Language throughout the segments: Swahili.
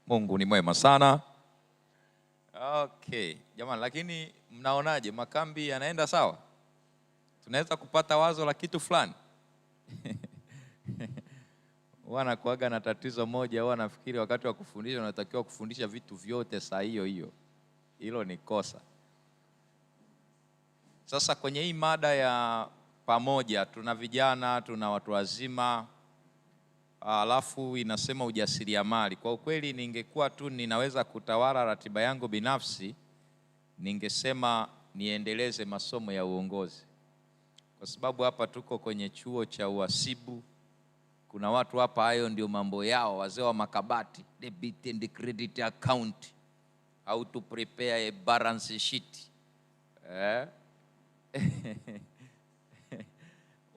Mungu ni mwema sana. Okay, jamani, lakini mnaonaje, makambi yanaenda sawa? Tunaweza kupata wazo la kitu fulani? Wana kuaga na tatizo moja, nafikiri wakati wa kufundisha unatakiwa kufundisha vitu vyote saa hiyo hiyo. Hilo ni kosa. Sasa kwenye hii mada ya pamoja, tuna vijana, tuna watu wazima, alafu inasema ujasiriamali. Kwa ukweli ningekuwa tu ninaweza kutawala ratiba yangu binafsi, ningesema niendeleze masomo ya uongozi. Kwa sababu hapa tuko kwenye chuo cha uhasibu. Kuna watu hapa hayo ndio mambo yao, wazee wa makabati, debit and credit account, how to prepare a balance sheet.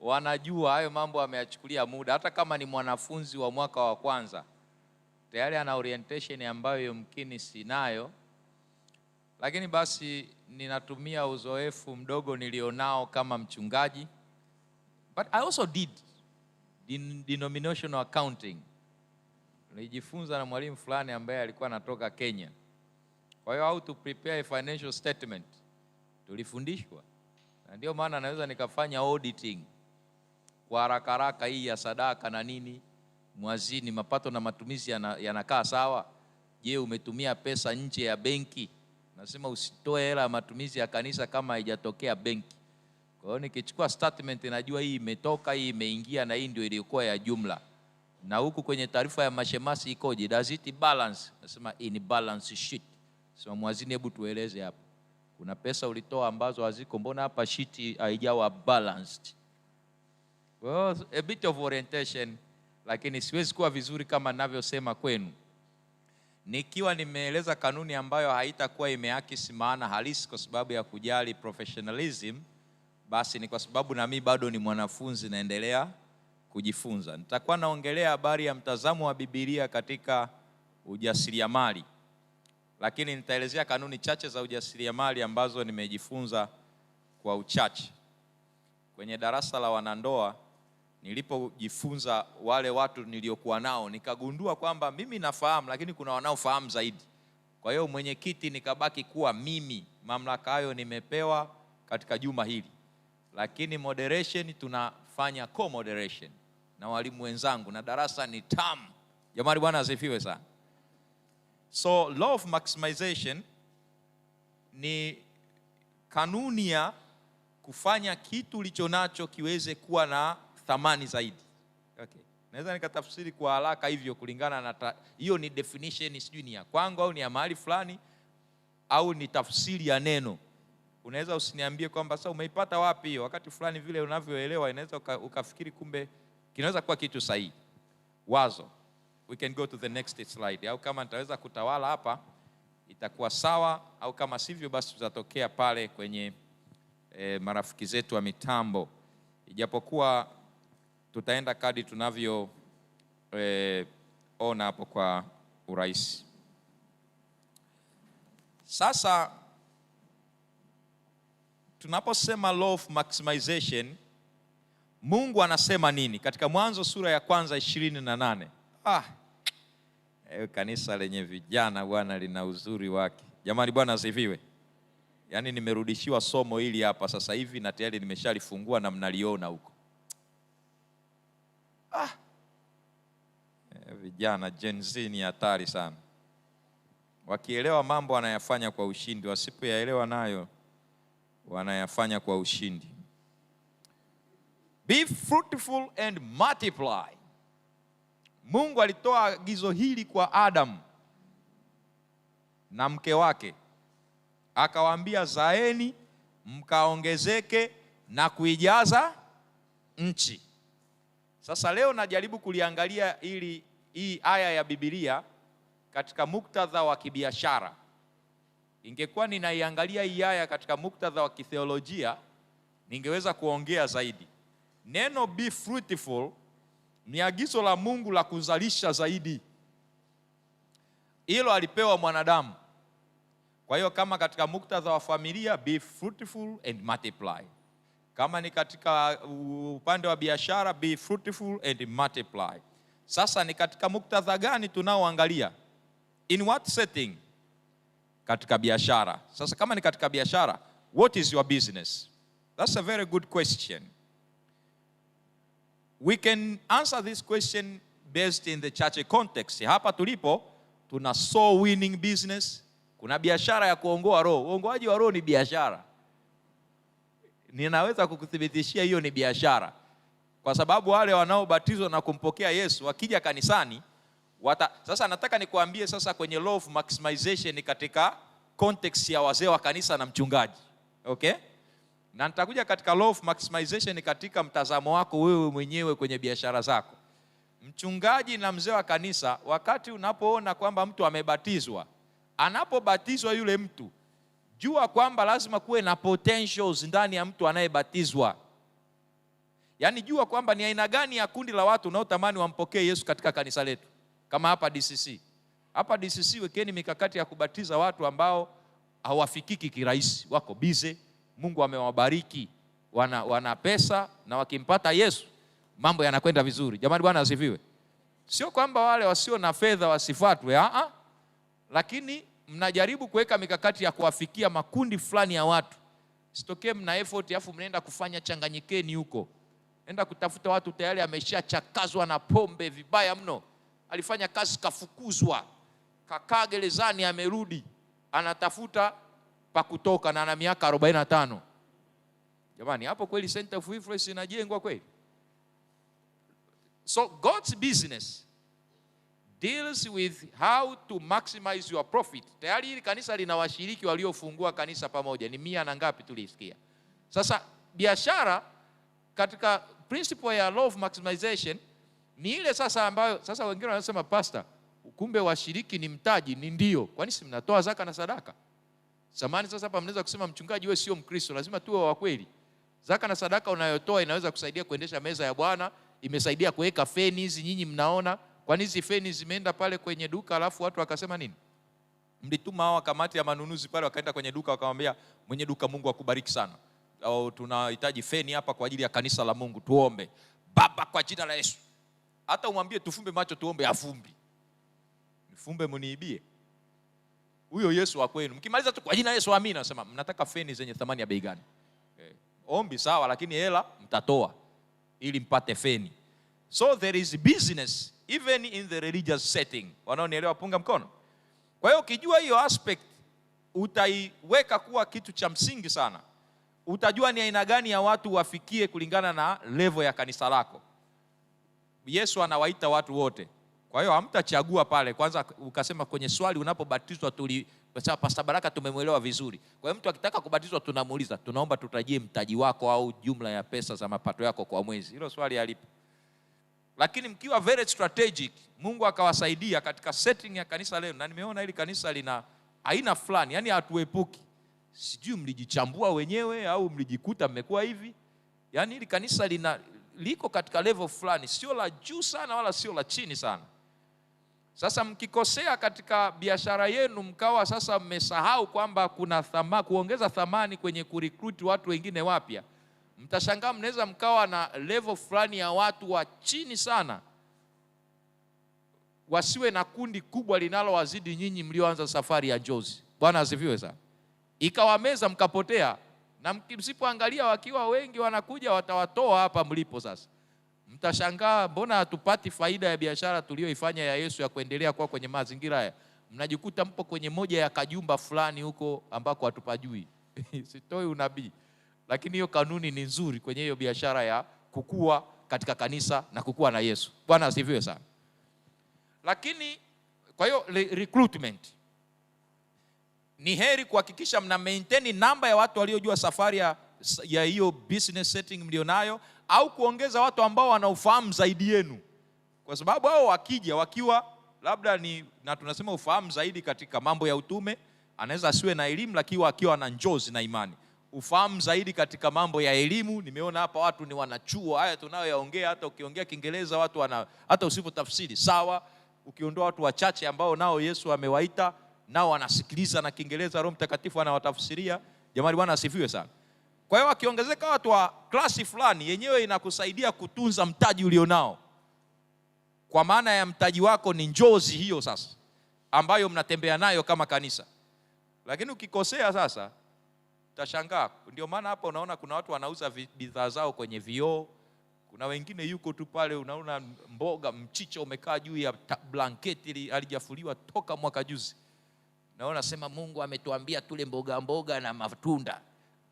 Wanajua hayo mambo, ameyachukulia muda. Hata kama ni mwanafunzi wa mwaka wa kwanza, tayari ana orientation ambayo yumkini sinayo, lakini basi ninatumia uzoefu mdogo nilionao kama mchungaji. But I also did denominational accounting. Nilijifunza na mwalimu fulani ambaye alikuwa anatoka Kenya. Kwa hiyo how to prepare a financial statement tulifundishwa, na ndio maana naweza nikafanya auditing kwa haraka haraka hii ya sadaka na nini, mwazini, mapato na matumizi yanakaa sawa. Je, umetumia pesa nje ya benki? Nasema usitoe hela ya matumizi ya kanisa kama haijatokea benki. Kwa hiyo nikichukua statement najua hii imetoka, hii imeingia, na hii ndio iliyokuwa ya jumla. Na huku kwenye taarifa ya mashemasi ikoje? Does it balance? Nasema in balance sheet. Sema mwazini, hebu tueleze hapa, kuna pesa ulitoa ambazo haziko, mbona hapa sheet haijawa balanced? Well, a bit of orientation, lakini siwezi kuwa vizuri kama ninavyosema kwenu nikiwa nimeeleza kanuni ambayo haitakuwa imeakisi maana halisi kwa sababu ya kujali professionalism. Basi ni kwa sababu na mimi bado ni mwanafunzi, naendelea kujifunza. Nitakuwa naongelea habari ya mtazamo wa Biblia katika ujasiriamali, lakini nitaelezea kanuni chache za ujasiriamali ambazo nimejifunza kwa uchache. Kwenye darasa la wanandoa nilipojifunza wale watu niliokuwa nao, nikagundua kwamba mimi nafahamu, lakini kuna wanaofahamu zaidi. Kwa hiyo mwenyekiti nikabaki kuwa mimi, mamlaka hayo nimepewa katika juma hili, lakini moderation tunafanya co-moderation na walimu wenzangu, na darasa ni tamu. Jamani, Bwana asifiwe sana. So law of maximization ni kanuni ya kufanya kitu ulicho nacho kiweze kuwa na thamani zaidi. Okay. Naweza nikatafsiri kwa haraka hivyo kulingana na hiyo ni definition, sijui ni ya kwangu au ni ya mahali fulani au ni tafsiri ya neno. Unaweza usiniambie kwamba sasa umeipata wapi hiyo, wakati fulani vile unavyoelewa inaweza ukafikiri kumbe kinaweza kuwa kitu sahihi. Wazo. We can go to the next slide. Au kama nitaweza kutawala hapa itakuwa sawa, au kama sivyo basi tutatokea pale kwenye marafiki zetu wa mitambo. Ijapokuwa tutaenda kadi tunavyo ona hapo kwa urahisi. Sasa tunaposema law of maximization, Mungu anasema nini? Katika Mwanzo sura ya kwanza 28. Kanisa lenye vijana bwana lina uzuri wake. Jamani, Bwana asifiwe. Yaani nimerudishiwa somo hili hapa sasa hivi na tayari nimeshalifungua na mnaliona huko. Vijana Gen Z ni hatari sana. Wakielewa mambo wanayafanya kwa ushindi, wasipoyaelewa nayo wanayafanya kwa ushindi. Be fruitful and multiply. Mungu alitoa agizo hili kwa Adam na mke wake, akawaambia zaeni mkaongezeke na kuijaza nchi. Sasa leo najaribu kuliangalia hii aya ya Biblia katika muktadha wa kibiashara. Ingekuwa ninaiangalia hii aya katika muktadha wa kitheolojia, ningeweza kuongea zaidi. Neno be fruitful ni agizo la Mungu la kuzalisha zaidi. Hilo alipewa mwanadamu. Kwa hiyo kama katika muktadha wa familia, be fruitful and multiply. Kama ni katika upande wa biashara, be fruitful and multiply. Sasa ni katika muktadha gani tunaoangalia? In what setting? Katika biashara. Sasa kama ni katika biashara, what is your business? That's a very good question. We can answer this question based in the church context. Hapa tulipo tuna soul winning business. Kuna biashara ya kuongoa roho. Uongoaji wa roho ni biashara. Ninaweza kukuthibitishia hiyo ni biashara. Kwa sababu wale wanaobatizwa na kumpokea Yesu wakija kanisani sasa nataka nikuambie sasa kwenye law of maximization katika context ya wazee wa kanisa na mchungaji. Okay? Na nitakuja katika law of maximization katika mtazamo wako wewe mwenyewe kwenye biashara zako. Mchungaji na mzee wa kanisa, wakati unapoona kwamba mtu amebatizwa, anapobatizwa yule mtu, jua kwamba lazima kuwe na potentials ndani ya mtu anayebatizwa. Yaani jua kwamba ni aina gani ya kundi la watu unaotamani wampokee Yesu katika kanisa letu. Kama hapa DCC. Hapa DCC wekeni mikakati ya kubatiza watu ambao hawafikiki kirahisi, wako busy, Mungu amewabariki, wana pesa, na wakimpata Yesu mambo yanakwenda vizuri. Jamani, Bwana asifiwe. Sio kwamba wale wasio na fedha wasifuatwe, lakini mnajaribu kuweka mikakati ya kuwafikia makundi fulani ya watu. Sitokee mna effort afu mnaenda kufanya changanyikeni huko. Enda kutafuta watu tayari ameshachakazwa na pombe vibaya mno. Alifanya kazi kafukuzwa, kakaa gerezani, amerudi, anatafuta pa kutoka na ana miaka 45. Jamani, hapo kweli center of influence inajengwa kweli? So God's business deals with how to maximize your profit. Tayari hili kanisa lina washiriki waliofungua kanisa pamoja, ni 100 na ngapi tulisikia. Sasa biashara katika principle ya law of maximization ni ile sasa ambayo sasa wengine wanasema pastor, kumbe washiriki ni mtaji. Ni ndio. Kwani si mnatoa zaka na sadaka? Samani sasa hapa mnaweza kusema mchungaji wewe sio Mkristo, lazima tuwe wa kweli. Zaka na sadaka unayotoa inaweza kusaidia kuendesha meza ya Bwana, imesaidia kuweka feni hizi nyinyi mnaona. Kwani hizi feni zimeenda pale kwenye duka alafu watu wakasema nini? Mlituma hawa kamati ya manunuzi pale wakaenda kwenye duka wakamwambia mwenye duka, Mungu akubariki sana, au tunahitaji feni hapa kwa ajili ya kanisa la Mungu, tuombe. Baba, kwa jina la Yesu. Hata umwambie tufumbe macho tuombe, afumbi. Nifumbe mniibie. Huyo Yesu wa kwenu. Mkimaliza tu kwa jina la Yesu amina, nasema mnataka feni zenye thamani ya bei gani? Ombi sawa, lakini hela mtatoa ili mpate feni. So there is business even in the religious setting. Wanaonielewa punga mkono. Kwa hiyo ukijua hiyo aspect utaiweka kuwa kitu cha msingi sana. Utajua ni aina gani ya watu wafikie kulingana na level ya kanisa lako. Yesu anawaita watu wote. Kwa hiyo hamtachagua pale. Kwanza ukasema kwenye swali unapobatizwa Pastor Baraka tumemwelewa vizuri. Kwa hiyo mtu akitaka kubatizwa tunamuuliza, tunaomba tutajie mtaji wako au jumla ya pesa za mapato yako kwa mwezi. Hilo swali halipo. Lakini mkiwa very strategic, Mungu akawasaidia katika setting ya kanisa leo. Na nimeona hili kanisa lina aina fulani, yani hatuepuki. Sijui mlijichambua wenyewe au mlijikuta mmekuwa hivi. Yani hili kanisa liko katika level fulani, sio la juu sana wala sio la chini sana. Sasa mkikosea katika biashara yenu mkawa sasa mmesahau kwamba kuna kuongeza thamani kwenye kurecruit watu wengine wapya, mtashangaa mnaweza mkawa na level fulani ya watu wa chini sana, wasiwe na kundi kubwa linalowazidi nyinyi mlioanza safari ya njozi. Bwana asifiwe sana. Ikawameza mkapotea, na msipoangalia wakiwa wengi wanakuja watawatoa hapa mlipo sasa. Mtashangaa mbona hatupati faida ya biashara tuliyoifanya ya Yesu ya kuendelea kwa kwenye mazingira haya. Mnajikuta mpo kwenye moja ya kajumba fulani huko ambako hatupajui. Sitoi unabii. Lakini hiyo kanuni ni nzuri kwenye hiyo biashara ya kukua katika kanisa na kukua na Yesu. Bwana asifiwe sana. Lakini kwa hiyo recruitment ni heri kuhakikisha mna maintain namba ya watu waliojua safari ya hiyo business setting mlionayo, au kuongeza watu ambao wanaufahamu zaidi yenu. Kwa sababu hao wakija wakiwa labda na tunasema ufahamu zaidi katika mambo ya utume, anaweza asiwe na elimu lakini akiwa na njozi na imani. Ufahamu zaidi katika mambo ya elimu, nimeona hapa watu ni wanachuo, haya tunayoyaongea hata ukiongea Kiingereza watu hata usipotafsiri sawa. Ukiondoa watu wachache ambao nao Yesu amewaita, nao wanasikiliza na Kiingereza, Roho Mtakatifu anawatafsiria. Jamani, Bwana asifiwe sana. Kwa hiyo wakiongezeka watu wa klasi fulani, yenyewe inakusaidia kutunza mtaji ulionao. Kwa maana ya mtaji wako ni njozi hiyo sasa. ambayo mnatembea nayo kama kanisa. Lakini ukikosea sasa utashangaa. Ndio maana hapa unaona kuna watu wanauza bidhaa zao kwenye vioo. Kuna wengine yuko tu pale, unaona mboga mchicha umekaa juu ya blanketi halijafuliwa toka mwaka juzi. Naona sema Mungu ametuambia tule mboga na matunda.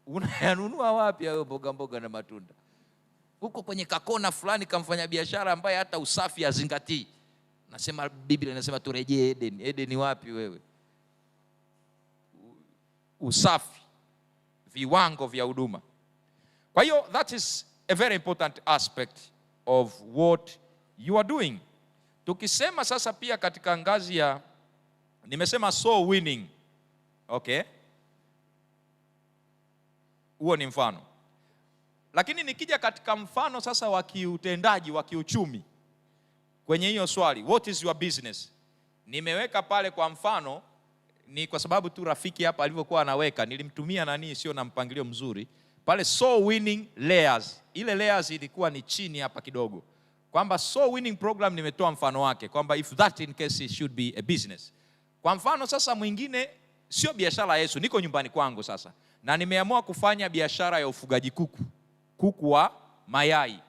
Unayanunua wapi hayo mboga na matunda? Huko kwenye kakona fulani kamfanya biashara ambaye hata usafi hazingatii. Nasema Biblia inasema turejee Eden. Eden wapi wewe? Usafi, viwango vya huduma. Kwa hiyo that is a very important aspect of what you are doing. Tukisema sasa pia katika ngazi ya, nimesema soul winning. Okay? Huo ni mfano. Lakini nikija katika mfano sasa wa kiutendaji, wa kiuchumi, kwenye hiyo swali, what is your business? Nimeweka pale kwa mfano, ni kwa sababu tu rafiki hapa alivyokuwa anaweka, nilimtumia nani sio na mpangilio mzuri. Pale soul winning layers. Ile layers ilikuwa ni chini hapa kidogo. Kwamba soul winning program nimetoa mfano wake. Kwamba if that in case it should be a business. Kwa mfano sasa mwingine, sio biashara Yesu, niko nyumbani kwangu sasa. Na nimeamua kufanya biashara ya ufugaji kuku. Kuku wa mayai.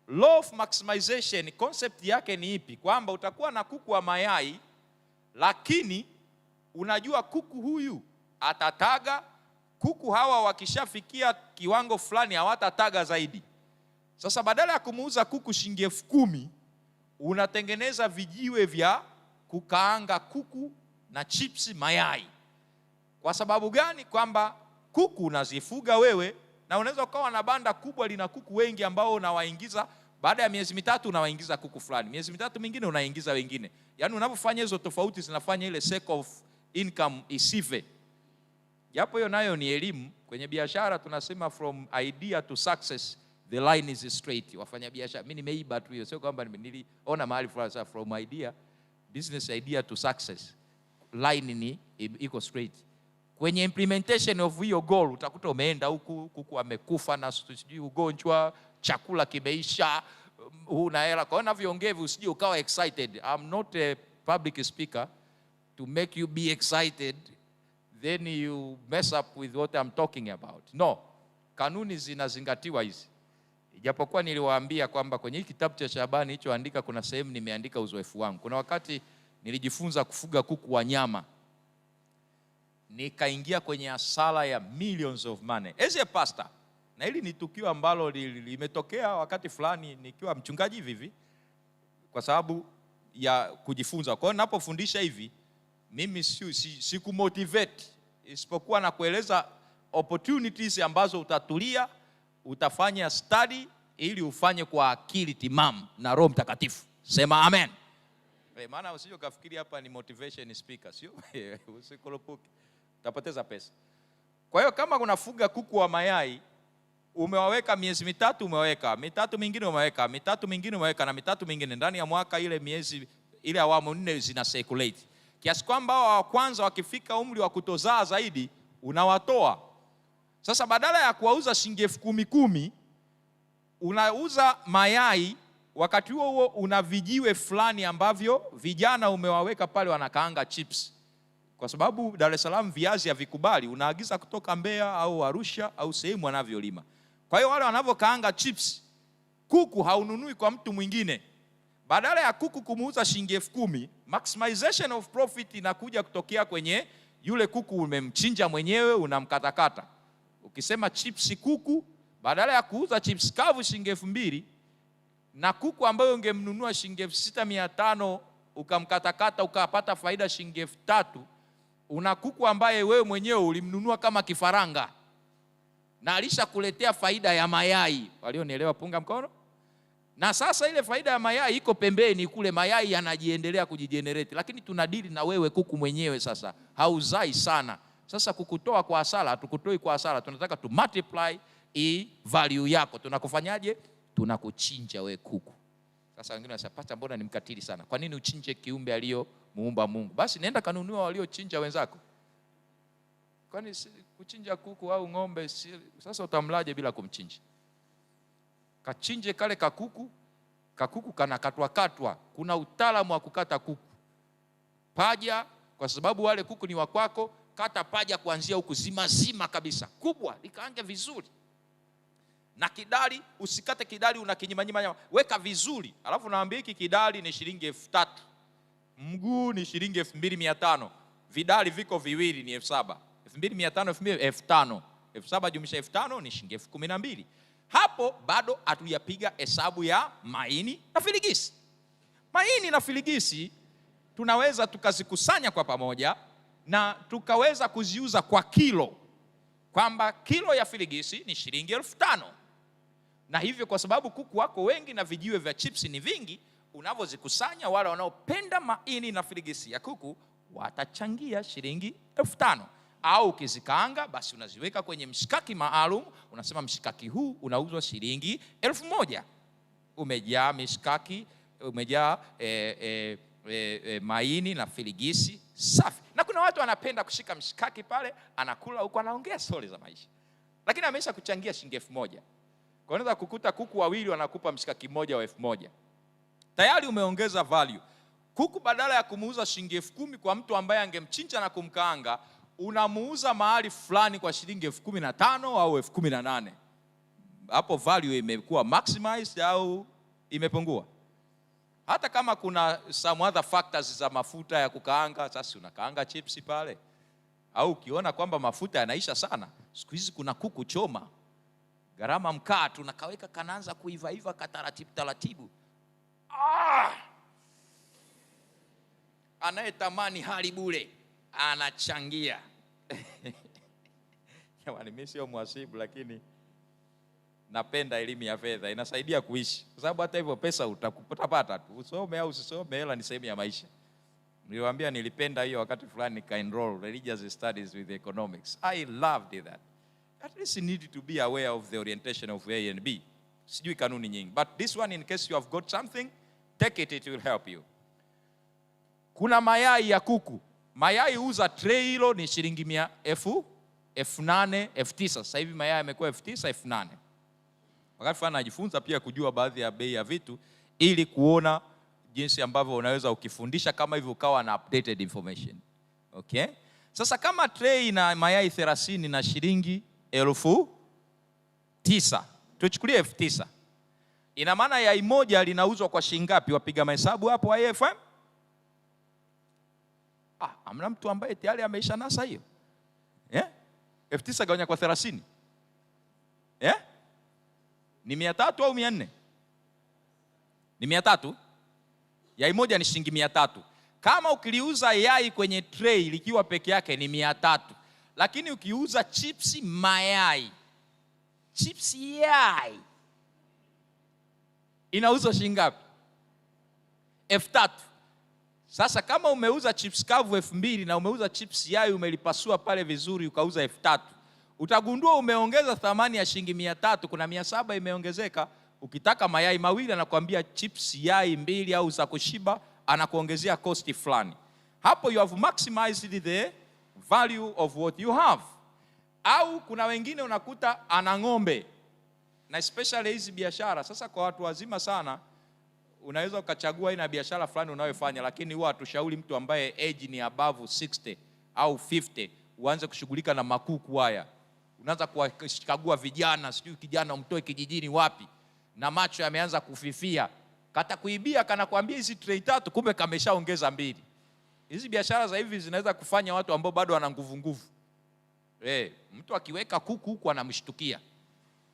Law of maximization, concept yake ni ipi? Kwamba utakuwa na kuku wa mayai, lakini unajua kuku huyu atataga. Kuku hawa wakishafikia kiwango fulani hawatataga zaidi. Sasa badala ya kumuuza kuku shilingi 10,000, unatengeneza vijiwe vya kukaanga kuku na chips mayai. Kwa sababu gani? Kwamba kuku unazifuga wewe, na unaweza ukawa na banda kubwa lina kuku wengi ambao unawaingiza, baada ya miezi mitatu unawaingiza kuku fulani, miezi mitatu mingine unaingiza wengine. Yaani unapofanya hizo tofauti zinafanya ile circle of income isive. Japo hiyo nayo ni elimu. Kwenye biashara tunasema from idea to success the line is straight. Wafanya biashara, mimi nimeiba tu hiyo, sio kwamba niliona mahali fulani sasa from idea, business idea to success, line ni iko straight. Kwenye implementation of hiyo goal utakuta umeenda huku, kuku amekufa na sijui ugonjwa, chakula kimeisha, huna hela. Kwa hiyo navyoongea usije ukawa excited. I'm not a public speaker to make you be excited then you mess up with what I'm talking about. No, kanuni zinazingatiwa hizi. Ijapokuwa niliwaambia kwamba kwenye hiki kitabu cha Shabani hicho andika, kuna sehemu nimeandika uzoefu wangu. Kuna wakati nilijifunza kufuga kuku wa nyama, nikaingia kwenye hasara ya millions of money as a pastor. Na hili ni tukio ambalo limetokea wakati fulani nikiwa mchungaji hivi, kwa sababu ya kujifunza. Kwa hiyo ninapofundisha hivi, mimi sikumotivate, isipokuwa na kueleza opportunities ambazo utatulia, utafanya study ili ufanye kwa akili timamu na Roho Mtakatifu. Sema amen. Maana usije ukafikiri hapa ni motivation speaker, sio? Usikolopuke, utapoteza pesa. Kwa hiyo kama unafuga kuku wa mayai, umewaweka miezi mitatu, umeweka mitatu mingine, umeweka mitatu mingine, umeweka na mitatu mingine, ndani ya mwaka ile miezi ile awamu 4 zina circulate. Kiasi kwamba wa kwanza wakifika umri wa kutozaa zaidi unawatoa. Sasa badala ya kuwauza shilingi 10,000, unauza mayai, wakati huo una vijiwe fulani ambavyo vijana umewaweka pale wanakaanga chips. Kwa sababu Dar es Salaam viazi havikubali, unaagiza kutoka Mbeya au Arusha au sehemu wanavyolima. Kwa hiyo wale wanavyokaanga chips, kuku haununui kwa mtu mwingine. Badala ya kuku kumuuza shilingi 10,000, maximization of profit inakuja kutokea kwenye yule kuku umemchinja mwenyewe, unamkatakata. Ukisema chips kuku, badala ya kuuza chips kavu shilingi 2,000, na kuku ambayo ungemnunua shilingi 6,500 ukamkatakata ukapata faida shilingi 3,000, una kuku ambaye wewe mwenyewe ulimnunua kama kifaranga na alishakuletea faida ya mayai. Walionielewa punga mkono. Na sasa ile faida ya mayai iko pembeni kule, mayai yanajiendelea kujigenerate, lakini tunadili na wewe kuku mwenyewe sasa hauzai sana. Sasa kukutoa kwa hasara, hatukutoi kwa hasara, tunataka tu multiply value yako. Tunakufanyaje? Tunakuchinja we kuku. Sasa wengine wanasema, mbona ni mkatili sana? Kwa nini uchinje kiumbe aliyomuumba Mungu? Basi nenda kanunua waliochinja wenzako. Kwani kuchinja kuku au ng'ombe sasa utamlaje bila kumchinja? Kachinje kale kakuku kana katwa. Kuna utaalamu wa kukata kuku. paja, kwa sababu wale kuku ni wa kwako, kata paja kuanzia huku zima kabisa, kubwa, likaange vizuri. Na kidali, usikate kidali unakinyimanyima, weka vizuri. Alafu naambia hiki kidali ni shilingi 3,000. Mguu ni shilingi 2,500. Vidali viko viwili ni 7,000. 2,500, 5,000. 7,000 jumlisha 5,000 ni shilingi 12,000. Hapo bado hatujapiga hesabu ya maini na filigisi. Maini na filigisi tunaweza tukazikusanya kwa pamoja na tukaweza kuziuza kwa kilo, kwamba kilo ya filigisi ni shilingi 5,000. Na hivyo kwa sababu kuku wako wengi na vijiwe vya chips ni vingi, unavyozikusanya wale wanaopenda maini na filigisi ya kuku watachangia shilingi 5,000. Au ukizikaanga basi unaziweka kwenye mshikaki maalum, unasema mshikaki huu unauzwa shilingi 1,000. Umejaa mishikaki, umejaa maini na filigisi safi. Na kuna watu wanapenda kushika mshikaki pale, anakula huko anaongea stori za maisha, lakini amesha kuchangia shilingi 1,000. Kwa unaweza kukuta kuku wawili wanakupa mshikaki mmoja wa 1,000. Tayari umeongeza value. Kuku badala ya kumuuza shilingi 10,000 kwa mtu ambaye angemchinja na kumkaanga, unamuuza mahali fulani kwa shilingi 15,000 au 18,000. Hapo value imekuwa maximized au imepungua? Hata kama kuna some other factors za mafuta ya kukaanga, sasa unakaanga chips pale. Au ukiona kwamba mafuta yanaisha sana, siku hizi kuna kuku choma, gharama mkaa tunakaweka kanaanza kuiva taratibu. Anayetamani hali bure anachangia. Jamani, mimi sio mhasibu, lakini napenda elimu ya fedha, inasaidia kuishi. Kwa sababu hata hivyo pesa utapata tu, usome au usisome, hela ni sehemu ya maisha. Niliwaambia nilipenda hiyo wakati fulani nika enroll religious studies with economics. I loved that. At least you need to be aware of the orientation of A and B. Sijui kanuni nyingi, but this one, in case you have got something, take it, it will help you. Kuna mayai ya kuku. Mayai uza tray hilo ni shilingi 8,000, 9,000. Sasa hivi mayai yamekuwa 9,000, 8,000. Wakati fulani najifunza pia kujua baadhi ya bei ya vitu ili kuona jinsi ambavyo unaweza ukifundisha kama hivyo ukawa na updated information. Okay? Sasa kama tray na mayai 30 na shilingi 9,000, tuchukulie 9,000. Ina maana yai moja linauzwa kwa shilingi ngapi? Wapiga mahesabu hapo IFM? Amna mtu ambaye tayari ameisha nasa hiyo. 9,000 gawanya kwa 30. Ni 300 au 400? Ni 300. Yai moja ni shilingi 300. Kama ukiliuza yai kwenye tray likiwa peke yake ni 300. Lakini ukiuza chips mayai, chips yai, inauzwa shilingi ngapi? 3,000. Sasa kama umeuza chips kavu 2,000 na umeuza chips yai umelipasua pale vizuri ukauza 3,000, utagundua umeongeza thamani ya shilingi 300, kuna 700 imeongezeka. Ukitaka mayai mawili anakuambia chips yai 2 au za kushiba, anakuongezea cost fulani. Hapo you have maximized the value of what you have. Au kuna wengine unakuta ana ng'ombe, na especially hizi biashara sasa kwa watu wazima sana, unaweza ukachagua aina ya biashara fulani unayofanya, lakini huwa hatushauri mtu ambaye age ni above 60 au 50 uanze kushughulika na makuku haya. Unaanza kuwakagua vijana, sijui kijana umtoe kijijini wapi na macho yameanza kufifia, kata kuibia kana kuambia hizi tray 3 kumbe kameshaongeza 2. Hizi biashara za hivi zinaweza kufanya watu ambao bado wana nguvu. Mtu akiweka kuku huku anamshtukia.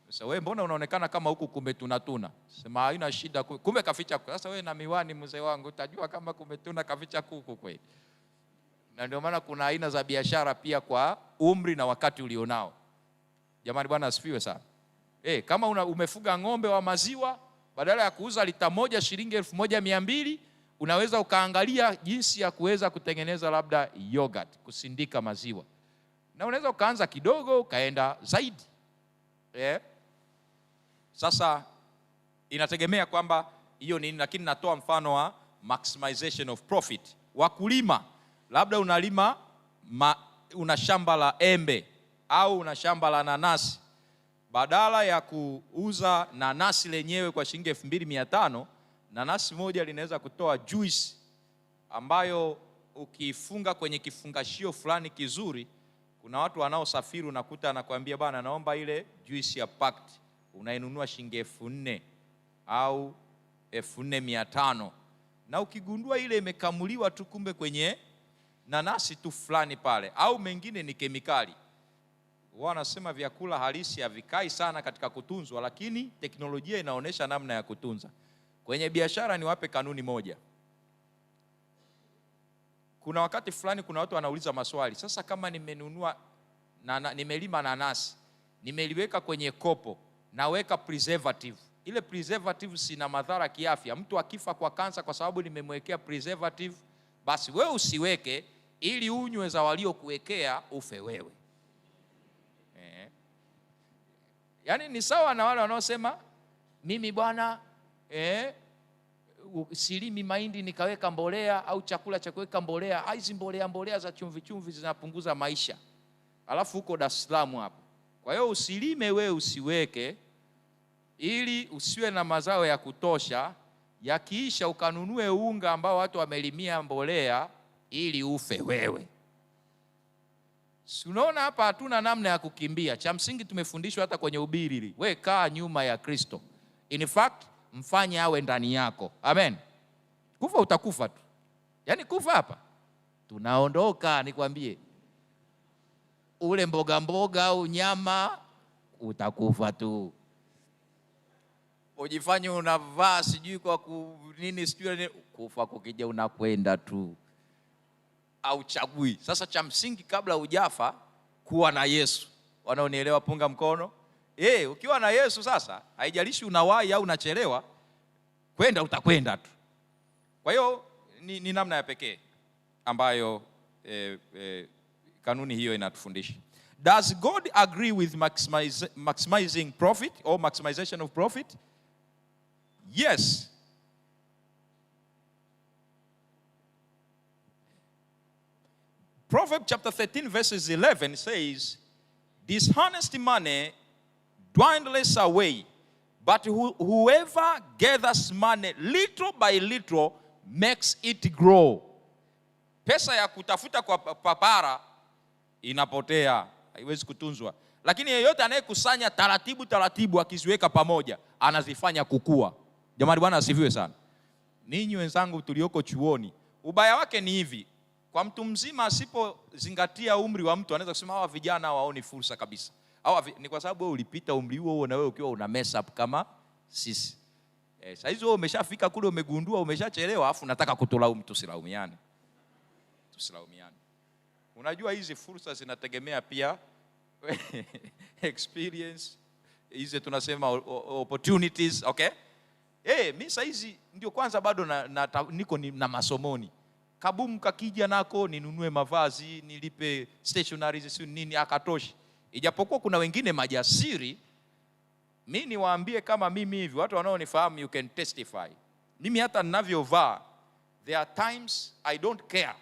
Sasa wewe mbona unaonekana kama huku kumetuna? Sema haina shida, kumbe kaficha. Sasa wewe na miwani mzee wangu utajua kama kumetuna kaficha kuku kweli. Na ndio maana kuna aina za biashara pia kwa umri na wakati ulionao. Jamani, Bwana asifiwe sana. Kama umefuga ng'ombe wa maziwa, badala ya kuuza lita moja shilingi 1,200, unaweza ukaangalia jinsi ya kuweza kutengeneza labda yogurt, kusindika maziwa. Na unaweza ukaanza kidogo ukaenda zaidi. Sasa inategemea kwamba hiyo nini, lakini natoa mfano wa maximization of profit. Wakulima, labda unalima una shamba la embe au una shamba la nanasi. Badala ya kuuza nanasi lenyewe kwa shilingi 2,500, nanasi moja linaweza kutoa juice ambayo ukifunga kwenye kifungashio fulani kizuri, kuna watu wanaosafiri unakuta anakuambia bwana, naomba ile juice ya packed, unainunua shilingi 4,000 au 4,500, na ukigundua ile imekamuliwa tu, kumbe kwenye nanasi tu fulani pale, au mengine ni kemikali. Wanasema vyakula halisi havikai sana katika kutunzwa, lakini teknolojia inaonyesha namna ya kutunza. Kwenye biashara niwape kanuni moja. Kuna wakati fulani kuna watu wanauliza maswali, sasa kama nimenunua nimelima nanasi, nimeliweka kwenye kopo, naweka preservative. Ile preservative sina madhara kiafya. Mtu akifa kwa kansa kwa sababu nimemwekea preservative, basi wewe usiweke ili unywe za waliokuwekea ufe wewe. Yaani ni sawa na wale wanaosema mimi bwana silimi mahindi nikaweka mbolea au chakula cha kuweka mbolea. Hizi mbolea za chumvi chumvi zinapunguza maisha. Alafu huko Dar es Salaam hapo. Kwa hiyo usilime wewe, usiweke ili usiwe na mazao ya kutosha, yakiisha ukanunue unga ambao watu wamelimia mbolea ili ufe wewe. Si unaona hapa hatuna namna ya kukimbia. Cha msingi tumefundishwa hata kwenye ubiri hili, wewe kaa nyuma ya Kristo. In fact, mfanye awe ndani yako. Amen. Kufa utakufa tu. Yaani kufa hapa tunaondoka, nikwambie. Ule mboga au nyama utakufa tu. Ujifanye unavaa sijui kwa nini sijui, kufa kukija unakwenda tu. Au chagui. Sasa cha msingi kabla hujafa kuwa na Yesu. Wanaonielewa punga mkono. Ukiwa na Yesu sasa, haijalishi unawahi au unachelewa, kwenda utakwenda tu. Kwa hiyo ni namna ya pekee ambayo kanuni hiyo inatufundisha. Does God agree with maximizing profit or maximization of profit? Yes. Proverbs chapter 13 verses 11 says, dishonest money dwindles away, but whoever gathers money little by little makes it grow. Pesa ya kutafuta kwa papara inapotea, haiwezi kutunzwa. Lakini yeyote anayekusanya taratibu taratibu akiziweka pamoja, anazifanya kukua. Jamani, Bwana asifiwe sana. Ninyi wenzangu tulioko chuoni, ubaya wake ni hivi. Kwa mtu mzima asipozingatia umri wa mtu, anaweza kusema hawa vijana hawaoni fursa kabisa. Ni kwa sababu wewe ulipita umri huo na wewe ukiwa una mess up kama sisi. Sasa hizo wewe umeshafika kule, umegundua umeshachelewa, afu unataka kutulaumu. Tusilaumiane. Unajua hizi fursa zinategemea pia experience. Hizi tunasema opportunities, okay? Mimi sasa hizi ndio kwanza bado niko na masomoni. Kabumu kakija nako ninunue mavazi, nilipe stationeries si nini, akatoshi. Ijapokuwa kuna wengine majasiri, mimi niwaambie kama mimi hivi, watu wanaonifahamu you can testify. Mimi hata ninavyovaa, there are times I don't care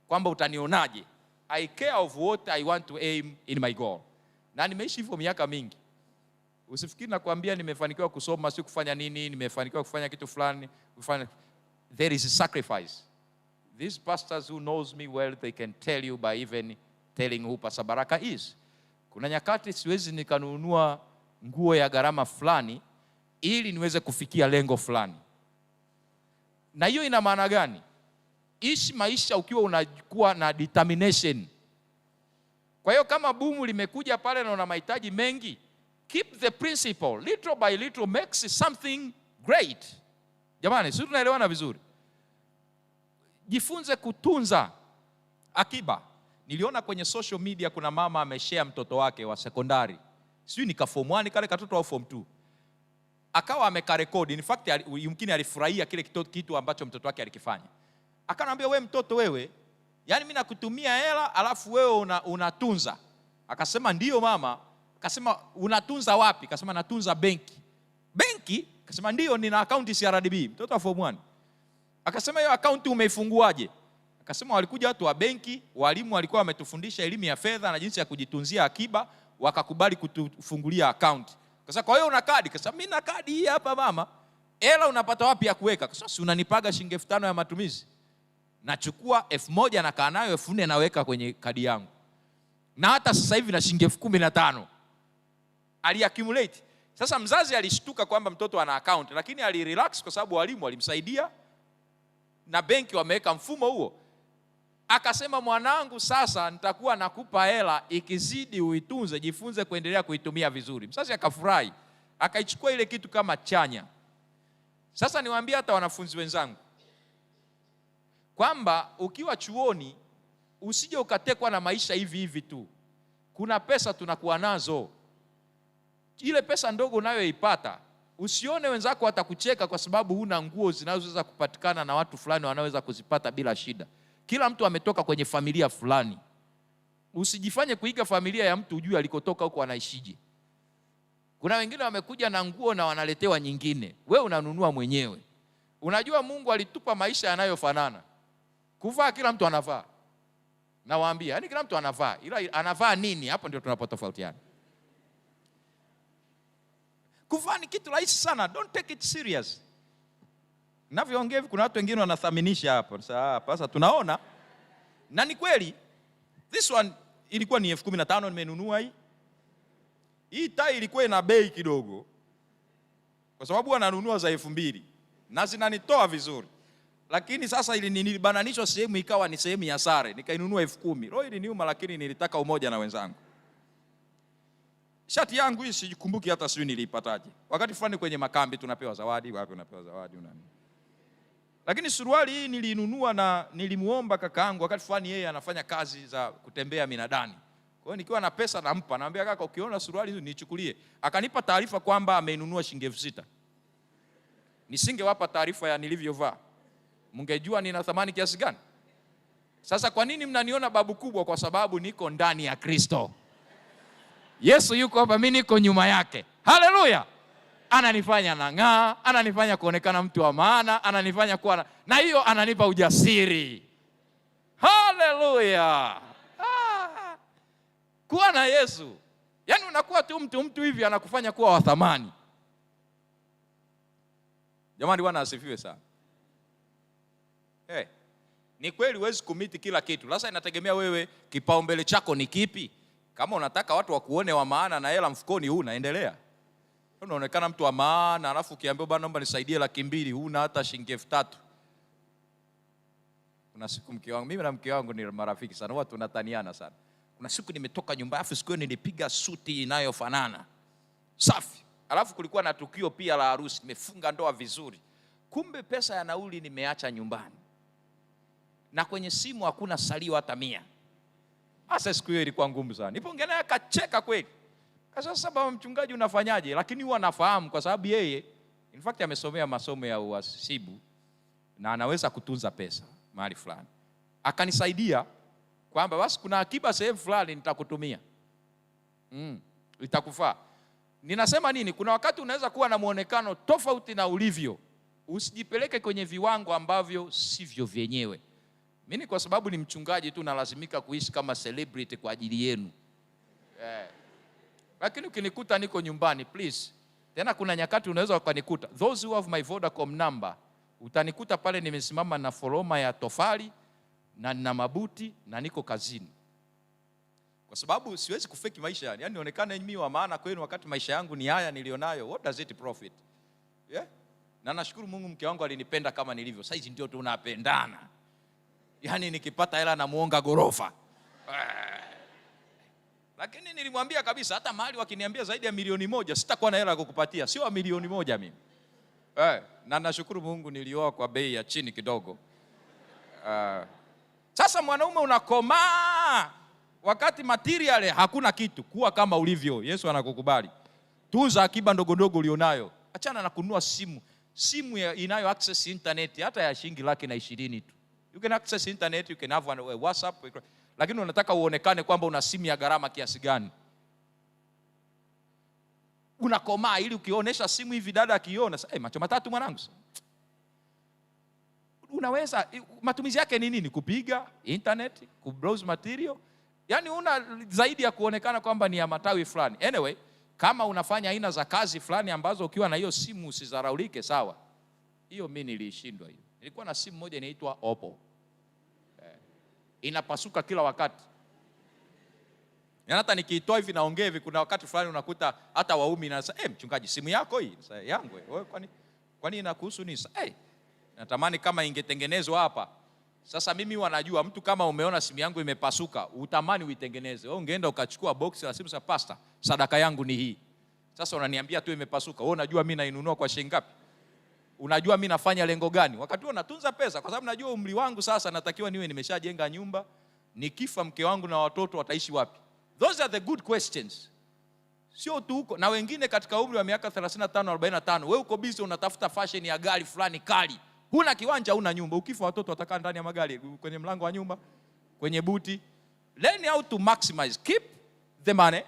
kwamba utanionaje. I care of what I want to aim in my goal. Na nimeishi hivyo miaka mingi. Usifikiri nakwambia nimefanikiwa kusoma si kufanya nini, nimefanikiwa kufanya kitu fulani, there is a sacrifice. These pastors who knows me well, they can tell you by even telling who Pastor Baraka is. Kuna nyakati siwezi nikanunua nguo ya gharama fulani ili niweze kufikia lengo fulani. Na hiyo ina maana gani? Ishi maisha ukiwa unakuwa na determination. Kwa hiyo kama bumu limekuja pale na una mahitaji mengi, keep the principle. Little by little makes something great. Jamani, sisi tunaelewana vizuri. Jifunze kutunza akiba. Niliona kwenye social media kuna mama ameshare mtoto wake wa sekondari. Sijui ni form 1 kale katoto au form 2. Akawa amekarekodi. In fact yumkini alifurahia kile kitu ambacho mtoto wake alikifanya. Akanambia, wewe mtoto wewe, yani mimi nakutumia hela alafu wewe unatunza. Akasema ndio mama. Akasema unatunza wapi? Akasema natunza benki. Benki? Akasema ndio, nina account CRDB. Mtoto wa form 1. Akasema hiyo account umeifunguaje? Akasema walikuja watu wa benki, walimu walikuwa wametufundisha elimu ya fedha na jinsi ya kujitunzia akiba, wakakubali kutufungulia account. Akasema kwa hiyo una kadi? Akasema mimi na kadi hii hapa mama. Hela unapata wapi ya kuweka? Akasema si unanipaga shilingi 5,000 ya matumizi. nachukua 1,000 nakaa nayo 4,000 naweka kwenye kadi yangu. Na hata sasa hivi na shilingi 15,000 aliaccumulate. Sasa mzazi alishtuka kwamba mtoto ana account, lakini alirelax kwa sababu walimu walimsaidia na benki wameweka mfumo huo. Akasema, mwanangu, sasa nitakuwa nakupa hela, ikizidi uitunze, jifunze kuendelea kuitumia vizuri. Mzazi akafurahi, akaichukua ile kitu kama chanya. Sasa niwaambie hata wanafunzi wenzangu kwamba ukiwa chuoni usije ukatekwa na maisha hivi hivi tu. Kuna pesa tunakuwa nazo. Ile pesa ndogo unayoipata, usione wenzako watakucheka kwa sababu huna nguo zinazoweza kupatikana na watu fulani wanaweza kuzipata bila shida. Kila mtu ametoka kwenye familia fulani. Usijifanye kuiga familia ya mtu ujue alikotoka huko anaishije. Kuna wengine wamekuja na nguo na wanaletewa nyingine, wewe unanunua mwenyewe. Unajua Mungu alitupa maisha yanayofanana. Kuvaa kila mtu anavaa. Nawaambia, yani kila mtu anavaa, ila anavaa nini? Hapo ndio tunapotofautiana. Kuvaa ni kitu rahisi sana, don't take it serious. Ninavyoongea hivi kuna watu wengine wanathaminisha hapo. Sasa tunaona, na ni kweli. This one ilikuwa ni 15,000 nimenunua hii. Hii tai ilikuwa ina bei kidogo, kwa sababu wananunua za 2,000 na zinanitoa vizuri. Lakini sasa nilibananishwa sehemu ikawa ni sehemu ya sare, nikainunua 10,000. Roho iliniuma, lakini nilitaka umoja na wenzangu. Shati yangu hii sijikumbuki hata sijui nilipataje. Wakati fulani kwenye makambi tunapewa zawadi, wapi unapewa zawadi unani. Lakini suruali hii nilinunua na nilimuomba kakaangu, wakati fulani yeye anafanya kazi za kutembea minadani. Kwa hiyo nikiwa na pesa nampa, naambia kaka, ukiona suruali hizo nichukulie. Akanipa taarifa kwamba ameinunua shilingi 6,000. Nisingewapa taarifa ya nilivyovaa, mngejua nina thamani kiasi gani. Sasa kwa nini mnaniona babu kubwa? Kwa sababu niko ndani ya Kristo. Yesu yuko hapa, mimi niko nyuma yake. Haleluya! Ananifanya nang'aa, ananifanya kuonekana mtu wa maana, ananifanya kuwa na hiyo, ananipa ujasiri. Haleluya! Kuwa na Yesu, yani unakuwa tu mtu hivi, anakufanya kuwa wa thamani. Jamani, Bwana asifiwe sana. Ni kweli huwezi kumiti kila kitu. Sasa inategemea wewe kipaumbele chako ni kipi. Kama unataka watu wakuone wa maana na hela mfukoni, huna, endelea. Unaonekana mtu wa maana, alafu ukiambiwa bwana naomba nisaidie 200,000, huna hata shilingi 3,000. Kuna siku mimi na mke wangu ni marafiki sana, watu tunataniana sana. Kuna siku nimetoka nyumbani, afu siku nilipiga suti inayofanana safi, alafu kulikuwa na tukio pia la harusi, nimefunga ndoa vizuri. Kumbe pesa ya nauli nimeacha nyumbani, na kwenye simu hakuna salio hata 100. Sasa siku hiyo ilikuwa ngumu sana. Nipoongea naye akacheka kweli. Sasa baba mchungaji unafanyaje? Lakini huwa anafahamu kwa sababu yeye in fact amesomea masomo ya uhasibu na anaweza kutunza pesa mahali fulani. Akanisaidia kwamba basi kuna akiba sehemu fulani nitakutumia. Itakufaa. Ninasema nini? Kuna wakati unaweza kuwa na muonekano tofauti na ulivyo. Usijipeleke kwenye viwango ambavyo sivyo vyenyewe. Mimi kwa sababu ni mchungaji tu nalazimika kuishi kama celebrity kwa ajili yenu. Lakini ukinikuta niko nyumbani, please. Tena kuna nyakati unaweza ukanikuta. Those who have my Vodacom number, utanikuta pale nimesimama na foroma ya tofali na nina mabuti na niko kazini. Kwa sababu siwezi kufeki maisha yani. Yaani nionekane mimi wa maana kwenu wakati maisha yangu ni haya nilionayo. What does it profit? Na nashukuru Mungu mke wangu alinipenda kama nilivyo. Sasa hizi ndio tunapendana. Yaani nikipata hela na muonga gorofa. Lakini nilimwambia kabisa hata mahali wakiniambia zaidi ya 1,000,000 sitakuwa na hela kukupatia. Sio 1,000,000 mimi. Na nashukuru Mungu nilioa kwa bei ya chini kidogo. Sasa mwanaume unakomaa wakati material hakuna kitu. Kuwa kama ulivyo. Yesu anakukubali. Tunza akiba ndogo ndogo ulionayo. Achana na kununua simu inayo access internet hata ya shilingi 120,000 tu. You can access internet, you can have a WhatsApp, lakini unataka uonekane kwamba una simu ya gharama kiasi gani. Unakomaa ili ukionesha simu hivi dada akiona, macho matatu mwanangu. Unaweza, matumizi yake ni nini? Kupiga internet, kubrowse material. Yaani una zaidi ya kuonekana kwamba ni ya matawi fulani. Anyway, kama unafanya aina za kazi fulani ambazo ukiwa na hiyo simu usizaraulike, sawa. Hiyo mimi nilishindwa hiyo. Nilikuwa na simu moja inaitwa Oppo. inapasuka kila wakati. Hata nikiitoa hivi naongea hivi, kuna wakati fulani unakuta hata waumi na mchungaji, simu yako hii? Sasa yangu wewe, kwani inakuhusu nini? Natamani kama ingetengenezwa hapa. Sasa mimi wanajua mtu kama umeona simu yangu imepasuka, utamani uitengeneze. Wewe ungeenda ukachukua box la simu, pastor, sadaka yangu ni hii. Sasa unaniambia tu imepasuka. Wewe unajua mimi nainunua kwa shilingi ngapi? Unajua mimi nafanya lengo gani? Wakati huo natunza pesa kwa sababu najua umri wangu sasa natakiwa niwe nimeshajenga nyumba. Nikifa mke wangu na watoto wataishi wapi? Those are the good questions. Sio tu huko na wengine katika umri wa miaka 35 45, wewe uko busy unatafuta fashion ya gari fulani kali. Huna kiwanja, huna nyumba. Ukifa watoto watakaa ndani ya magari, kwenye mlango wa nyumba, kwenye buti. Learn how to maximize. Keep the money,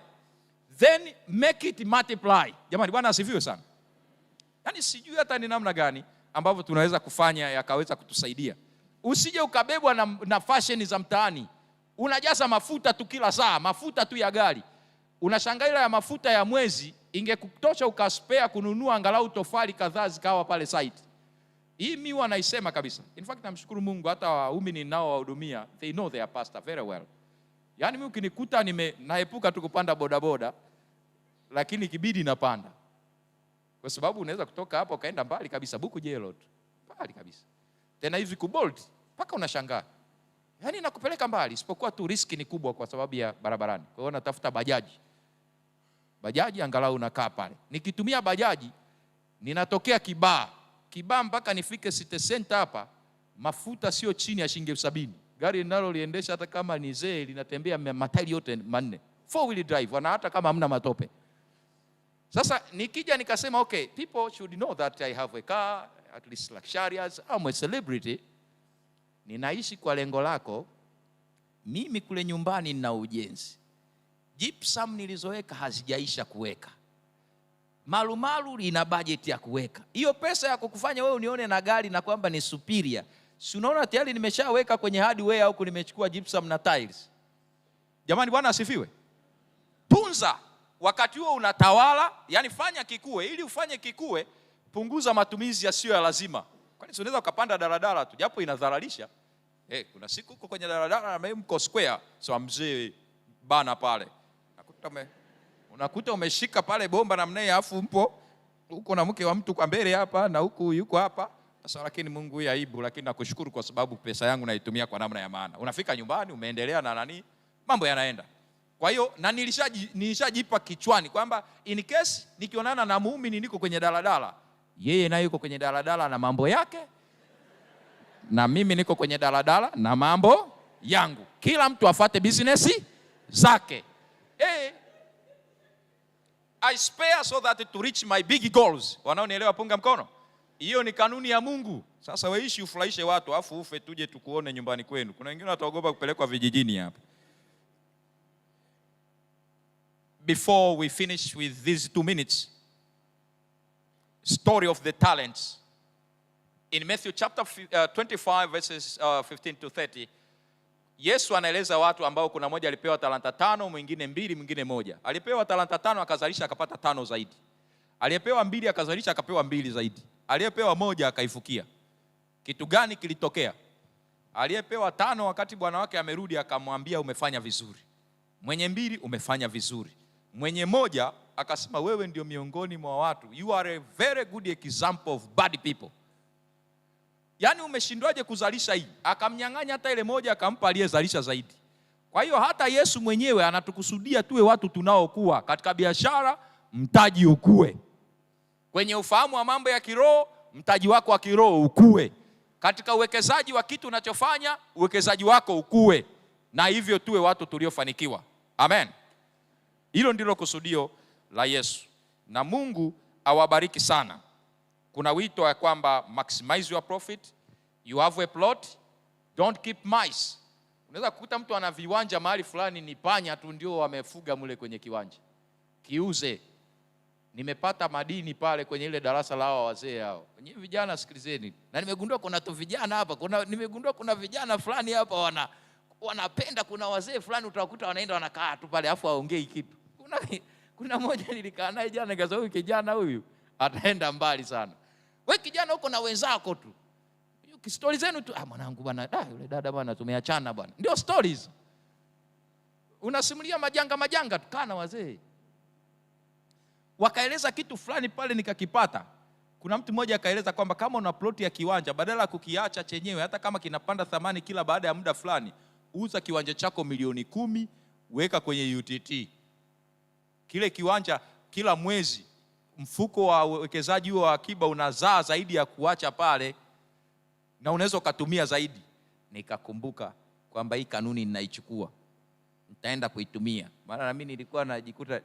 then make it multiply. Jamani, Bwana asifiwe sana. Yaani sijui hata ni namna gani ambavyo tunaweza kufanya yakaweza kutusaidia. Usije ukabebwa na fashion za mtaani. Unajaza mafuta tu kila saa, mafuta tu ya gari. Unashangaa ile ya mafuta ya mwezi ingekutosha ukaspare kununua angalau tofali kadhaa zikawa pale site. Hii mimi wanaisema kabisa. In fact namshukuru Mungu hata waumini ninao wahudumia, they know their pastor very well. Yaani mimi ukinikuta naepuka tu kupanda bodaboda, lakini kibidi napanda. Kwa sababu unaweza kutoka hapo kaenda mbali kabisa, Buku Jelot. Mbali kabisa. Tena hivi kubolt mpaka unashangaa. Yaani nakupeleka mbali, isipokuwa tu riski ni kubwa kwa sababu ya barabarani. Kwa hiyo natafuta bajaji. Bajaji angalau unakaa pale. Nikitumia bajaji ninatokea Kibaha mpaka nifike City Center hapa, mafuta sio chini ya shilingi 70,000. Gari ninaloliendesha hata kama ni zee linatembea matairi yote manne. 4-wheel drive, wana hata kama hamna matope. Sasa nikija nikasema okay, people should know that I have a car, at least luxurious, I'm a celebrity. Ninaishi kwa lengo lako. Mimi kule nyumbani nina ujenzi. Gypsum nilizoweka hazijaisha kuweka. Malumalu ina budget ya kuweka. Hiyo pesa ya kukufanya wewe unione na gari na kwamba ni superior. Si unaona tayari nimeshaweka kwenye hardware huko, nimechukua gypsum na tiles. Jamani, Bwana asifiwe. Tunza wakati huo unatawala, yani fanya kikue. Ili ufanye kikue, punguza matumizi yasiyo ya lazima. Kwani unaweza ukapanda daladala tu japo inadharalisha. Kuna siku uko kwenye daladala na mko square, so mzee bana pale. Unakuta umeshika pale bomba na mnaye afu mpo huko na mke wa mtu kwa mbele hapa na huku yuko hapa. Sasa lakini Mungu huyu aibu, lakini nakushukuru kwa sababu pesa yangu naitumia kwa namna ya maana. Unafika nyumbani umeendelea na mambo yanaenda. Kwa hiyo na nilishajipa kichwani kwamba in case nikionana na muumini niko kwenye daladala, yeye naye yuko kwenye daladala na mambo yake, na mimi niko kwenye daladala na mambo yangu. Kila mtu afuate business zake. I spare so that to reach my big goals. Wanaonielewa punga mkono. Hiyo ni kanuni ya Mungu. Sasa weishi ufurahishe watu afu ufe tuje tukuone nyumbani kwenu. Kuna wengine wataogopa kupelekwa vijijini hapa. Before we finish with these 2 minutes, story of the talents. In Matthew chapter 25 verses 15 to 30, Yesu anaeleza watu ambao kuna mmoja alipewa talanta 5, mwingine 2, mwingine 1. Alipewa talanta 5 akazalisha akapata 5 zaidi. Aliyepewa 2 akazalisha akapewa 2 zaidi. Aliyepewa 1 akaifukia. Kitu gani kilitokea? Aliyepewa 5 wakati bwana wake amerudi akamwambia umefanya vizuri. Mwenye 2 umefanya vizuri. Mwenye 1 akasema wewe ndio miongoni mwa watu. You are a very good example of bad people. Yaani umeshindwaje kuzalisha hii? Akamnyang'anya hata ile 1 akampa aliyezalisha zaidi. Kwa hiyo hata Yesu mwenyewe anatukusudia tuwe watu tunaokuwa katika biashara, mtaji ukue. Kwenye ufahamu wa mambo ya kiroho, mtaji wako wa kiroho ukue. Katika uwekezaji wa kitu unachofanya, uwekezaji wako ukue. Na hivyo tuwe watu tuliofanikiwa. Amen. Hilo ndilo kusudio la Yesu. Na Mungu awabariki sana. Kuna wito ya kwamba maximize your profit. You have a plot, don't keep mice. Unaweza kukuta mtu ana viwanja mahali fulani ni panya tu ndio wamefuga mule kwenye kiwanja. Kiuze. Nimepata madini pale kwenye ile darasa la hao wazee hao. Nyinyi vijana sikilizeni. Na nimegundua kuna tu vijana hapa, nimegundua kuna vijana fulani hapa wanapenda, kuna wazee fulani utakuta wanaenda wanakaa tu pale afu waongei kitu. Kuna mmoja nilikaa naye jana nikasema huyu kijana huyu ataenda mbali sana. Wewe kijana uko na wenzako tu. Stories zenu tu, mwanangu bwana, yule dada bwana tumeachana bwana. Ndio stories. Unasimulia majanga tu. Kana wazee wakaeleza kitu fulani pale nikakipata. Kuna mtu mmoja akaeleza kwamba kama una ploti ya kiwanja, badala ya kukiacha chenyewe hata kama kinapanda thamani kila baada ya muda fulani, uza kiwanja chako milioni 10, weka kwenye UTT. Kile kiwanja kila mwezi mfuko wa uwekezaji huo wa akiba unazaa zaidi ya kuacha pale, na unaweza ukatumia zaidi. Nikakumbuka kwamba hii kanuni ninaichukua, nitaenda kuitumia. Maana na mimi nilikuwa najikuta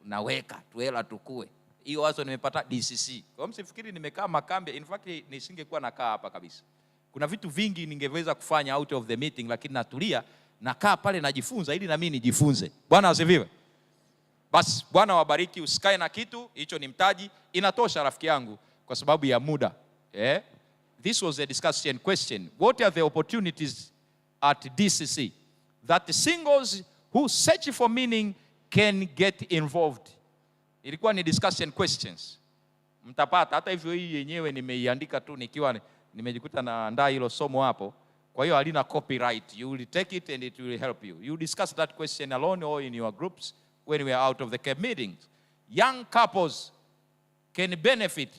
naweka tuela tukue. Hiyo wazo nimepata DCC. Kwa msifikiri nimekaa makambi, in fact nisingekuwa nakaa hapa kabisa. Kuna vitu vingi ningeweza kufanya out of the meeting, lakini natulia, nakaa pale najifunza ili na mimi nijifunze. Bwana asifiwe. Basi Bwana wabariki, usikae na kitu, hicho ni mtaji, inatosha rafiki yangu kwa sababu ya muda. This was a discussion question. What are the opportunities at DCC that the singles who search for meaning can get involved? Ilikuwa ni discussion questions. Mtapata hata hivyo, hii yenyewe nimeiandika tu nikiwa nimejikuta naandaa hilo somo hapo. Kwa hiyo halina copyright. You will take it and it will help you. You discuss that question alone or in your groups when we are out of the camp meetings. Young couples can benefit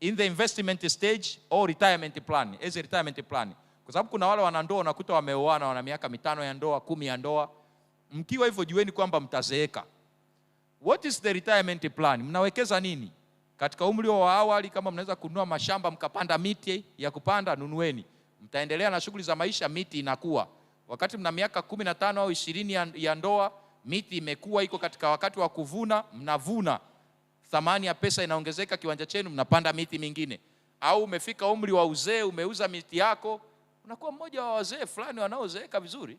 in the investment stage or retirement plan, as a retirement plan. Kwa sababu kuna wale wanandoa unakuta wameoana, wana miaka 5 ya ndoa, 10 ya ndoa. Mkiwa hivyo jueni kwamba mtazeeka. What is the retirement plan? Mnawekeza nini? Katika umri wa awali, kama mnaweza kununua mashamba mkapanda miti ya kupanda, nunueni. Mtaendelea na shughuli za maisha, miti inakuwa. Wakati mna miaka 15 au 20 ya ndoa, miti imekuwa, iko katika wakati wa kuvuna, mnavuna. Thamani ya pesa inaongezeka kiwanja chenu, mnapanda miti mingine. Au umefika umri wa uzee, umeuza miti yako, unakuwa mmoja wa wazee fulani wanaozeeka vizuri.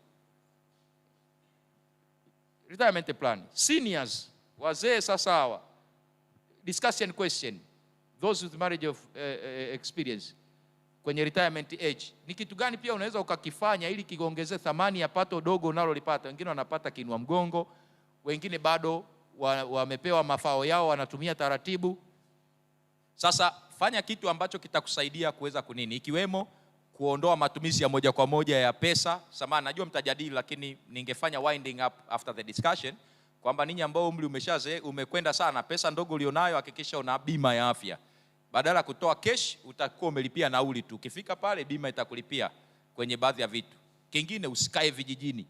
Retirement plan. Seniors, wazee sasa hawa. Discussion question. Those with marriage of experience. Kwenye retirement age. Ni kitu gani pia unaweza ukakifanya ili kiongeze thamani ya pato dogo unalolipata? Wengine wanapata kinua mgongo, wengine bado wamepewa mafao yao wanatumia taratibu. Sasa fanya kitu ambacho kitakusaidia kuweza kunini, ikiwemo kuondoa matumizi ya moja kwa moja ya pesa. Samahani, najua mtajadili, lakini ningefanya winding up after the discussion kwamba ninyi ambao umri umekwenda sana, pesa ndogo ulionayo hakikisha una bima ya afya. Badala kutoa cash utakuwa umelipia nauli tu. Ukifika pale bima itakulipia kwenye baadhi ya vitu. Kingine, usikae vijijini,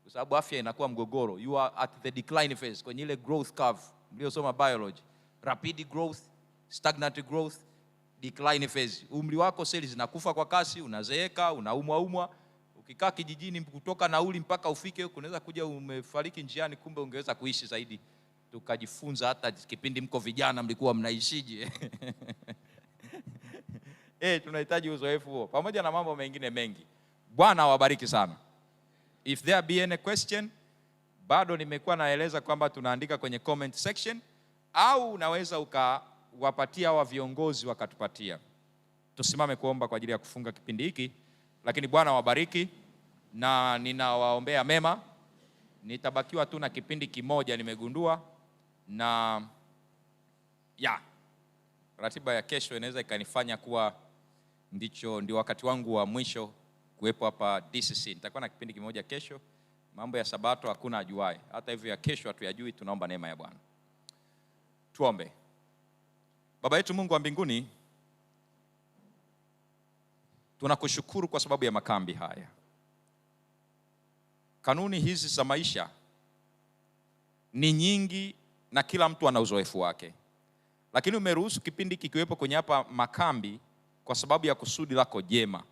kwa sababu afya inakuwa mgogoro. You are at the decline phase, kwenye ile growth curve mliosoma biology. Rapid growth, stagnant growth, decline phase. Umri wako seli zinakufa kwa kasi, unazeeka, unaumwa. Ukikaa kijijini, kutoka nauli mpaka ufike huko unaweza kuja umefariki njiani, kumbe ungeweza kuishi zaidi. Tukajifunza hata kipindi mko vijana mlikuwa mnaishije. Tunahitaji uzoefu huo pamoja na mambo mengine mengi. Bwana wabariki sana. If there be any question, bado nimekuwa naeleza kwamba tunaandika kwenye comment section, au unaweza ukawapatia hawa viongozi wakatupatia. Tusimame kuomba kwa ajili ya kufunga kipindi hiki. Lakini Bwana wabariki na ninawaombea mema. Nitabakiwa tu na kipindi kimoja nimegundua, na ratiba ya kesho inaweza ikanifanya kuwa ndio wakati wangu wa mwisho kuwepo hapa DCC. Nitakuwa na kipindi kimoja kesho. Mambo ya Sabato hakuna ajuaye. Hata hivyo ya kesho hatuyajui, tunaomba neema ya Bwana. Tuombe. Baba yetu Mungu wa mbinguni, tunakushukuru kwa sababu ya makambi haya. Kanuni hizi za maisha ni nyingi na kila mtu ana uzoefu wake. Lakini umeruhusu kipindi kikiwepo kwenye hapa makambi kwa sababu ya kusudi lako jema.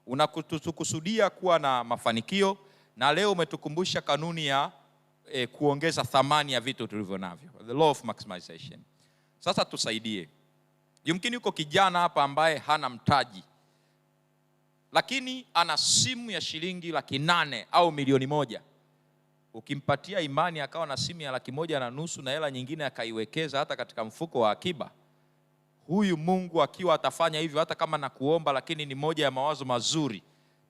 Unakutukusudia kuwa na mafanikio, na leo umetukumbusha kanuni ya kuongeza thamani ya vitu tulivyo navyo. The law of maximization. Sasa tusaidie. Yumkini yuko kijana hapa ambaye hana mtaji, lakini ana simu ya shilingi 800,000 au milioni 1. Ukimpatia imani akawa na simu ya 1.5 na hela nyingine akaiwekeza hata katika mfuko wa akiba, huyu Mungu akiwa atafanya hivyo, hata kama na kuomba, lakini ni moja ya mawazo mazuri,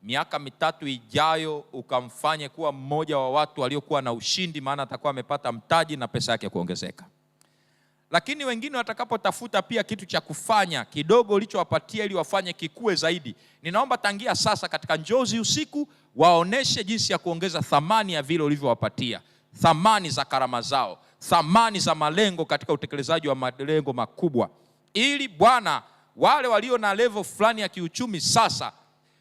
miaka 3 ijayo ukamfanye kuwa mmoja wa watu waliokuwa na ushindi, maana atakuwa amepata mtaji na pesa yake kuongezeka. Lakini wengine watakapotafuta pia kitu cha kufanya kidogo ulichowapatia ili wafanye kikue zaidi, ninaomba tangia sasa katika njozi usiku waoneshe jinsi ya kuongeza thamani ya vile ulivyowapatia, thamani za karama zao, thamani za malengo katika utekelezaji wa malengo makubwa, ili Bwana wale walio na level fulani ya kiuchumi sasa,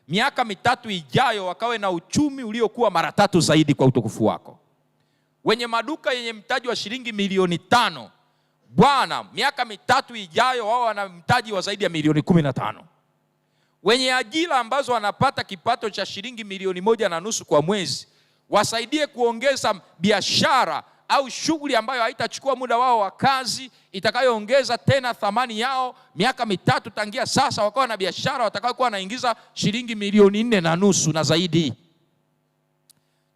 miaka 3 ijayo wakawe na uchumi uliokuwa mara 3 zaidi kwa utukufu wako. Wenye maduka yenye mtaji wa shilingi milioni 5, Bwana miaka 3 ijayo wao wana mtaji wa zaidi ya milioni 15. Wenye ajira ambazo wanapata kipato cha shilingi milioni 1.5 kwa mwezi, wasaidie kuongeza biashara au shughuli ambayo haitachukua muda wao wa kazi, itakayoongeza tena thamani yao miaka 3 tangia sasa, wakawa na biashara watakayokuwa wanaingiza shilingi milioni 4.5 na zaidi.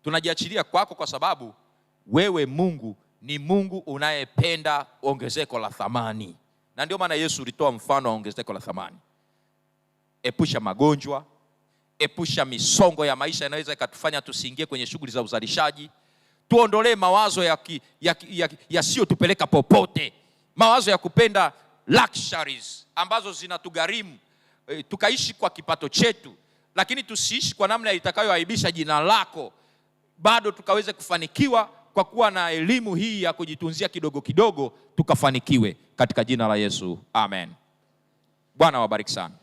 Tunajiachilia kwako kwa sababu wewe Mungu ni Mungu unayependa ongezeko la thamani. Na ndio maana Yesu ulitoa mfano wa ongezeko la thamani. Epusha magonjwa, epusha misongo ya maisha inaweza ikatufanya tusiingie kwenye shughuli za uzalishaji. Tuondolee mawazo yasiyotupeleka popote, mawazo ya kupenda luxuries ambazo zinatugharimu tukaishi kwa kipato chetu, lakini tusiishi kwa namna itakayoaibisha jina lako, bado tukaweze kufanikiwa kwa kuwa na elimu hii ya kujitunzia kidogo kidogo, tukafanikiwe katika jina la Yesu. Amen. Bwana wabariki sana.